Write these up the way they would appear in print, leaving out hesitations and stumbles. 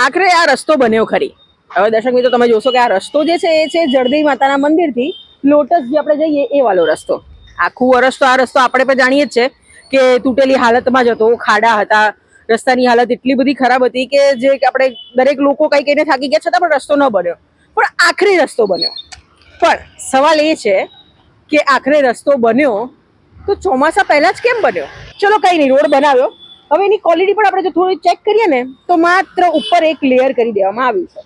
આખરે આ રસ્તો બન્યો ખરી. હવે દર્શક મિત્રો તમે જોશો કે આ રસ્તો જે છે એ છે જળદેવી માતાના મંદિરથી લોટસ જે આપણે જઈએ એ વાળો રસ્તો. આખું વર્ષ તો આ રસ્તો આપણે પણ જાણીએ જ છે કે તૂટેલી હાલતમાં જ હતો, ખાડા હતા, રસ્તાની હાલત એટલી બધી ખરાબ હતી કે જે આપણે દરેક લોકો કઈ કઈને થાકી ગયા છતાં પણ રસ્તો ન બન્યો. પણ આખરે રસ્તો બન્યો. પણ સવાલ એ છે કે આખરે રસ્તો બન્યો તો ચોમાસા પહેલા જ કેમ બન્યો? ચલો કઈ નહીં, રોડ બનાવ્યો. હવે એની ક્વોલિટી પણ આપણે જો થોડી ચેક કરીએ ને તો માત્ર ઉપર એક લેયર કરી દેવામાં આવ્યું છે.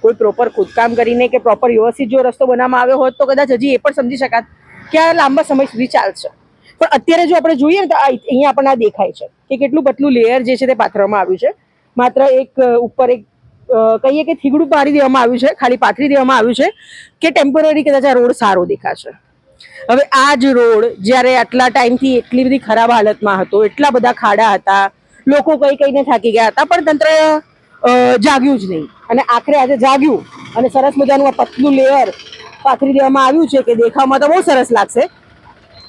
કોઈ પ્રોપર ખોદકામ કરીને કે પ્રોપર વ્યવસ્થિત જો રસ્તો બનાવવામાં આવ્યો હોત તો કદાચ હજી એ પણ સમજી શકાત કે આ લાંબા સમય સુધી ચાલશે. પણ અત્યારે જો આપણે જોઈએ ને તો અહીંયા આપણને આ દેખાય છે કે કેટલું પતલું લેયર જે છે તે પાથરવામાં આવ્યું છે. માત્ર એક ઉપર એક કહીએ કે થીગડું પાડી દેવામાં આવ્યું છે, ખાલી પાથરી દેવામાં આવ્યું છે કે ટેમ્પરરી કદાચ આ રોડ સારો દેખાશે. હવે આ જ રોડ જ્યારે આટલા ટાઈમથી એટલી બધી ખરાબ હાલતમાં હતો, એટલા બધા ખાડા હતા, લોકો કઈ કઈને થાકી ગયા હતા, પણ તંત્ર જાગ્યું જ નહીં. અને આખરે આજે જાગ્યું અને સરસ મજાનું આ પતલું લેયર પાથરી દેવામાં આવ્યું છે કે દેખાવમાં તો બહુ સરસ લાગશે.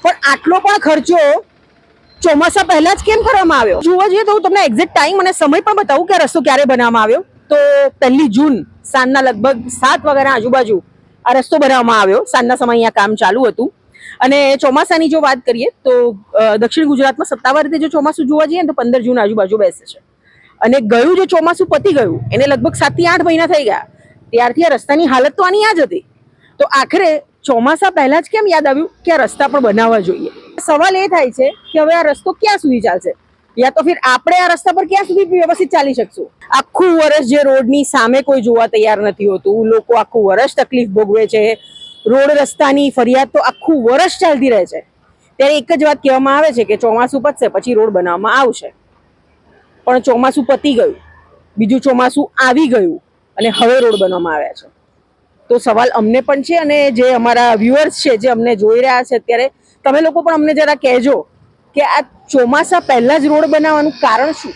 પણ આટલો પણ ખર્ચો ચોમાસા પહેલા જ કેમ કરવામાં આવ્યો? જોવા જઈએ તો હું તમને એક્ઝેક્ટ ટાઈમ અને સમય પણ બતાવું કે આ રસ્તો ક્યારે બનાવવામાં આવ્યો. તો 1 જૂન સાંજના લગભગ 7 વાગ્યાના આજુબાજુ આ રસ્તો બનાવવામાં આવ્યો. સાંજના સમય અહીંયા કામ ચાલુ હતું. અને ચોમાસાની જો વાત કરીએ તો દક્ષિણ ગુજરાતમાં સત્તાવાર રીતે જો ચોમાસું જોવા જઈએ ને તો 15 જૂન આજુબાજુ બેસે છે. અને ગયું જે ચોમાસું પતી ગયું એને લગભગ 7 થી 8 મહિના થઈ ગયા. ત્યારથી આ રસ્તાની હાલત તો આની આ જ હતી. તો આખરે ચોમાસા પહેલા જ કેમ યાદ આવ્યું કે આ રસ્તા પણ બનાવવા જોઈએ? સવાલ એ થાય છે કે હવે આ રસ્તો ક્યાં સુધી ચાલશે, યા તો ફિર આપણે આ રસ્તા પર ક્યાં સુધી વ્યવસ્થિત ચાલી શકશું? આખું વર્ષ જે રોડની સામે કોઈ જોવા તૈયાર નથી હોતું, લોકો આખું વર્ષ તકલીફ ભોગવે છે, રોડ રસ્તાની ફરિયાદ તો આખું વર્ષ ચાલતી રહે છે. ત્યારે એક જ વાત કહેવામાં આવે છે કે ચોમાસું પતશે પછી રોડ બનાવવામાં આવશે. પણ ચોમાસું પતી ગયું, બીજું ચોમાસું આવી ગયું અને હવે રોડ બનાવવામાં આવ્યા છે. તો સવાલ અમને પણ છે અને જે અમારા વ્યુઅર્સ છે જે અમને જોઈ રહ્યા છે અત્યારે, તમે લોકો પણ અમને જરા કહેજો કે આ ચોમાસા પહેલા જ રોડ બનાવવાનું કારણ શું?